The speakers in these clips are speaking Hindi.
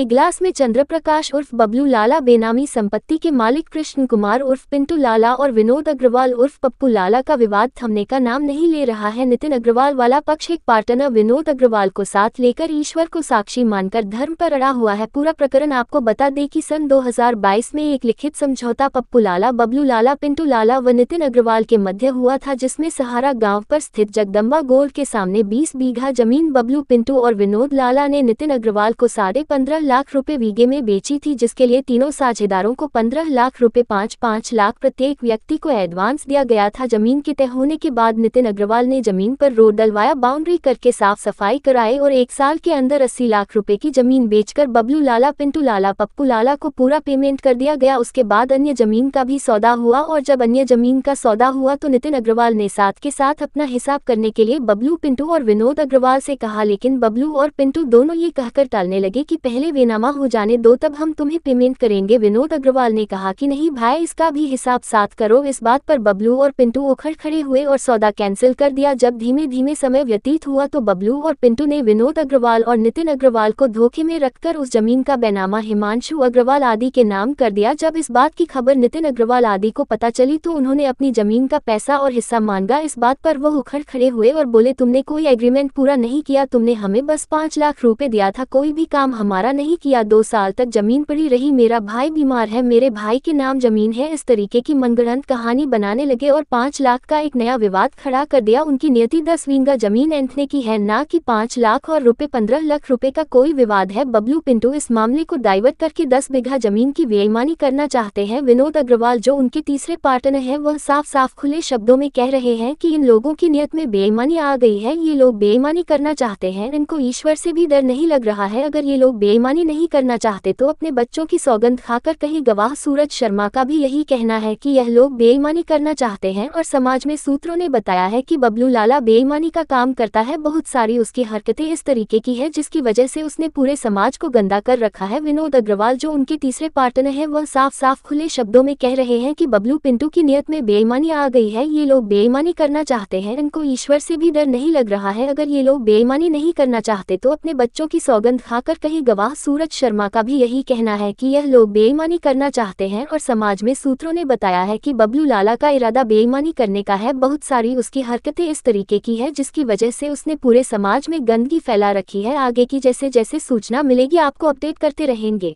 इगलास में चंद्र प्रकाश उर्फ बबलू लाला बेनामी संपत्ति के मालिक कृष्ण कुमार उर्फ पिंटू लाला और विनोद अग्रवाल उर्फ पप्पू लाला का विवाद थमने का नाम नहीं ले रहा है। नितिन अग्रवाल वाला पक्ष एक पार्टनर विनोद अग्रवाल को साथ लेकर ईश्वर को साक्षी मानकर धर्म पर अड़ा हुआ है। पूरा प्रकरण आपको बता दें कि सन 2022 में एक लिखित समझौता पप्पू लाला, बबलू लाला, पिंटू लाला व नितिन अग्रवाल के मध्य हुआ था, जिसमें सहारा गाँव पर स्थित जगदम्बा गोल्ड के सामने 20 बीघा जमीन बबलू, पिंटू और विनोद लाला ने नितिन अग्रवाल को 15.5 लाख रुपए बीघे में बेची थी, जिसके लिए तीनों साझेदारों को 15 लाख रुपए 5-5 लाख प्रत्येक व्यक्ति को एडवांस दिया गया था। जमीन के तय होने के बाद नितिन अग्रवाल ने जमीन पर रोड डलवाया, बाउंड्री करके साफ सफाई कराई और 1 साल के अंदर 80 लाख रुपए की जमीन बेचकर बबलू लाला, पिंटू लाला, पप्पू लाला को पूरा पेमेंट कर दिया गया। उसके बाद अन्य जमीन का भी सौदा हुआ और जब अन्य जमीन का सौदा हुआ तो नितिन अग्रवाल ने साथ के साथ अपना हिसाब करने के लिए बबलू, पिंटू और विनोद अग्रवाल से कहा, लेकिन बबलू और पिंटू दोनों ये कहकर टालने लगे कि पहले बेनामा हो जाने दो तब हम तुम्हें पेमेंट करेंगे। विनोद अग्रवाल ने कहा कि नहीं भाई, इसका भी हिसाब साथ करो। इस बात पर बबलू और पिंटू उखड़ खड़े हुए और सौदा कैंसिल कर दिया। जब धीमे धीमे समय व्यतीत हुआ तो बबलू और पिंटू ने विनोद अग्रवाल और नितिन अग्रवाल को धोखे में रखकर उस जमीन का बेनामा हिमांशु अग्रवाल आदि के नाम कर दिया। जब इस बात की खबर नितिन अग्रवाल आदि को पता चली तो उन्होंने अपनी जमीन का पैसा और हिस्सा मांगा। इस बात पर वो उखड़ खड़े हुए और बोले, तुमने कोई एग्रीमेंट पूरा नहीं किया, तुमने हमें बस 5 लाख रुपए दिया था, कोई भी काम हमारा नहीं किया। 2 साल तक जमीन पड़ी रही, मेरा भाई बीमार है, मेरे भाई के नाम जमीन है। इस तरीके की मनगढ़ंत कहानी बनाने लगे और 5 लाख का एक नया विवाद खड़ा कर दिया। उनकी नियति 10 बीघा जमीन ऐंठने की है, ना कि 5 लाख और रुपए 15 लाख रुपए का कोई विवाद है। बबलू, पिंटू इस मामले को डाइवर्ट करके 10 बीघा जमीन की बेईमानी करना चाहते हैं। विनोद अग्रवाल जो उनके तीसरे पार्टनर हैं वह साफ साफ खुले शब्दों में कह रहे हैं कि इन लोगों की नियत में बेईमानी आ गई है, ये लोग बेईमानी करना चाहते हैं, इनको ईश्वर से भी डर नहीं लग रहा है। अगर ये लोग बेईमानी नहीं करना चाहते तो अपने बच्चों की सौगंध खाकर कहीं। गवाह सूरज शर्मा का भी यही कहना है कि यह लोग बेईमानी करना चाहते हैं और समाज में सूत्रों ने बताया है कि बबलू लाला बेईमानी का काम करता है। बहुत सारी उसकी हरकतें इस तरीके की है जिसकी वजह से उसने पूरे समाज को गंदा कर रखा है। विनोद अग्रवाल जो उनके तीसरे पार्टनर हैं वह साफ साफ खुले शब्दों में कह रहे हैं कि बबलू, पिंटू की नियत में बेईमानी आ गई है, ये लोग बेईमानी करना चाहते हैं, इनको ईश्वर से भी डर नहीं लग रहा है। अगर ये लोग बेईमानी नहीं करना चाहते तो अपने बच्चों की सौगंध खाकर कहीं। गवाह सूरज शर्मा का भी यही कहना है कि यह लोग बेईमानी करना चाहते हैं और समाज में सूत्रों ने बताया है कि बबलू लाला का इरादा बेईमानी करने का है। बहुत सारी उसकी हरकतें इस तरीके की है जिसकी वजह से उसने पूरे समाज में गंदगी फैला रखी है। आगे की जैसे जैसे सूचना मिलेगी आपको अपडेट करते रहेंगे।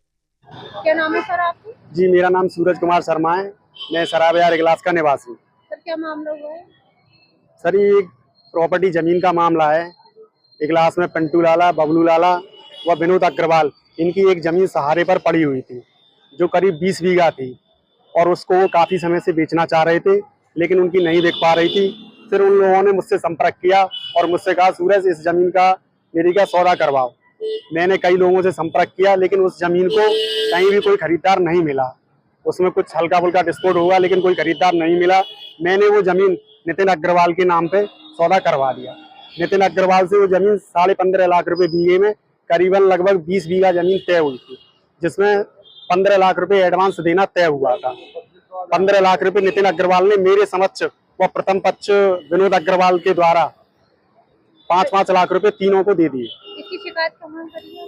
क्या नाम है सर आपका? जी, मेरा नाम सूरज कुमार शर्मा है, मैं सराय बाजार इगलास का निवासी हूँ। सर क्या मामला हुआ है? सर ये एक प्रॉपर्टी जमीन का मामला है। इगलास में पिंटू लाला, बबलू लाला व विनोद अग्रवाल, इनकी एक जमीन सहारे पर पड़ी हुई थी जो करीब 20 बीघा थी और उसको वो काफ़ी समय से बेचना चाह रहे थे, लेकिन उनकी नहीं बिक पा रही थी। फिर उन लोगों ने मुझसे संपर्क किया और मुझसे कहा, सूरज इस जमीन का मेरी का सौदा करवाओ। मैंने कई लोगों से संपर्क किया लेकिन उस जमीन को कहीं भी कोई खरीदार नहीं मिला। उसमें कुछ हल्का फुल्का डिस्प्यूट हुआ लेकिन कोई खरीदार नहीं मिला। मैंने वो जमीन नितिन अग्रवाल के नाम पे सौदा करवा दिया। नितिन अग्रवाल से वो जमीन 15.5 लाख रुपए बीघे में करीबन लगभग 20 बीघा जमीन तय हुई थी, जिसमें 15 लाख रुपए एडवांस देना तय हुआ था। 15 लाख रुपए नितिन अग्रवाल ने मेरे समक्ष व प्रथम पक्ष विनोद अग्रवाल के द्वारा 5-5 लाख रुपए तीनों को दे दिए। इसकी शिकायत कहाँ करी है?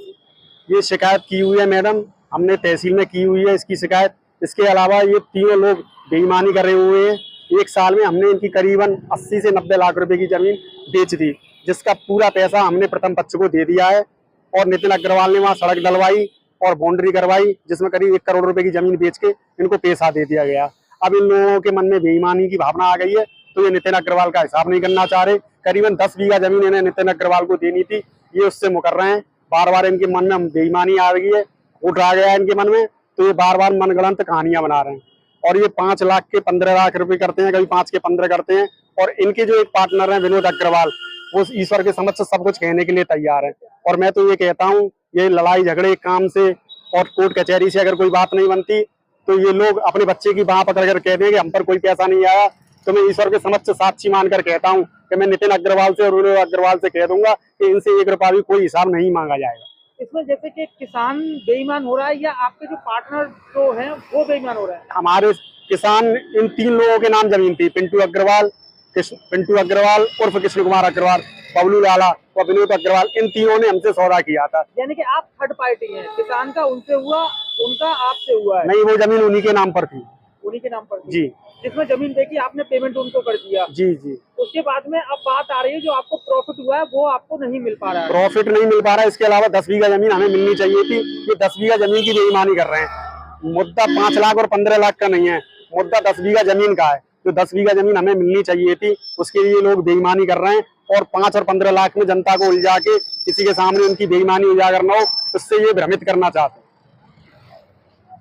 ये शिकायत की हुई है मैडम, हमने तहसील में की हुई है इसकी शिकायत। इसके अलावा ये तीनों लोग बेईमानी कर रहे हुए हैं। 1 साल में हमने इनकी करीबन 80 से 90 लाख रुपए की जमीन बेच दी, जिसका पूरा पैसा हमने प्रथम पक्ष को दे दिया है। और नितिन अग्रवाल ने वहाँ सड़क डलवाई और बाउंड्री करवाई, जिसमें करीब 1 करोड़ रुपए की जमीन बेच के इनको पैसा दे दिया गया। अब इन लोगों के मन में बेईमानी की भावना आ गई है तो ये नितिन अग्रवाल का हिसाब नहीं करना चाह रहे। करीबन 10 बीघा जमीन इन्हें नितिन अग्रवाल को देनी थी, ये उससे मुकर रहे हैं। बार बार इनके मन में बेईमानी आ गई है, उठ आ गया है इनके मन में, तो ये बार बार मनगढ़ंत कहानियां बना रहे हैं। और ये 5 लाख के 15 लाख रुपए करते हैं, कभी 5 के 15 करते हैं। और इनके जो एक पार्टनर हैं विनोद अग्रवाल, वो ईश्वर के समक्ष सब कुछ कहने के लिए तैयार है। और मैं तो ये कहता हूँ, ये लड़ाई झगड़े काम से और कोर्ट कचहरी से अगर कोई बात नहीं बनती तो ये लोग अपने बच्चे की बाह पकड़ कर कह दें कि हम पर कोई पैसा नहीं आया। तो मैं ईश्वर के समक्ष साक्षी मानकर कहता हूँ कि मैं नितिन अग्रवाल से और विनोद अग्रवाल से कह दूंगा कि इनसे 1 रुपया भी कोई हिसाब नहीं मांगा जाएगा। इसमें जैसे कि किसान बेईमान हो रहा है या आपके जो पार्टनर जो हैं वो बेईमान हो रहा है? हमारे किसान, इन 3 लोगों के नाम जमीन थी, पिंटू अग्रवाल उर्फ कृष्ण कुमार अग्रवाल बबलू लाला और विनोद अग्रवाल, इन तीनों ने हमसे सौदा किया था। यानी कि आप थर्ड पार्टी हैं, किसान का उनसे हुआ, उनका आपसे हुआ है? नहीं, वो जमीन उन्हीं के नाम पर थी। उन्हीं के नाम पर थी। जी जिसमें जमीन देखी आपने, पेमेंट उनको कर दिया। जी जी। उसके बाद में अब बात आ रही है जो आपको प्रॉफिट हुआ है वो आपको नहीं मिल पा रहा है। प्रॉफिट नहीं मिल पा रहा है, इसके अलावा 10 बीघा जमीन हमें मिलनी चाहिए थी। ये 10 बीघा जमीन की बेईमानी कर रहे हैं। मुद्दा 5 लाख और 15 लाख का नहीं है, मुद्दा 10 बीघा जमीन का है। तो 10 बीघा जमीन हमें मिलनी चाहिए थी, उसके लिए लोग बेईमानी कर रहे हैं। और 5 और 15 लाख में जनता को उलझा के किसी के सामने उनकी बेईमानी उजागर न हो, उससे ये भ्रमित करना चाहते हैं।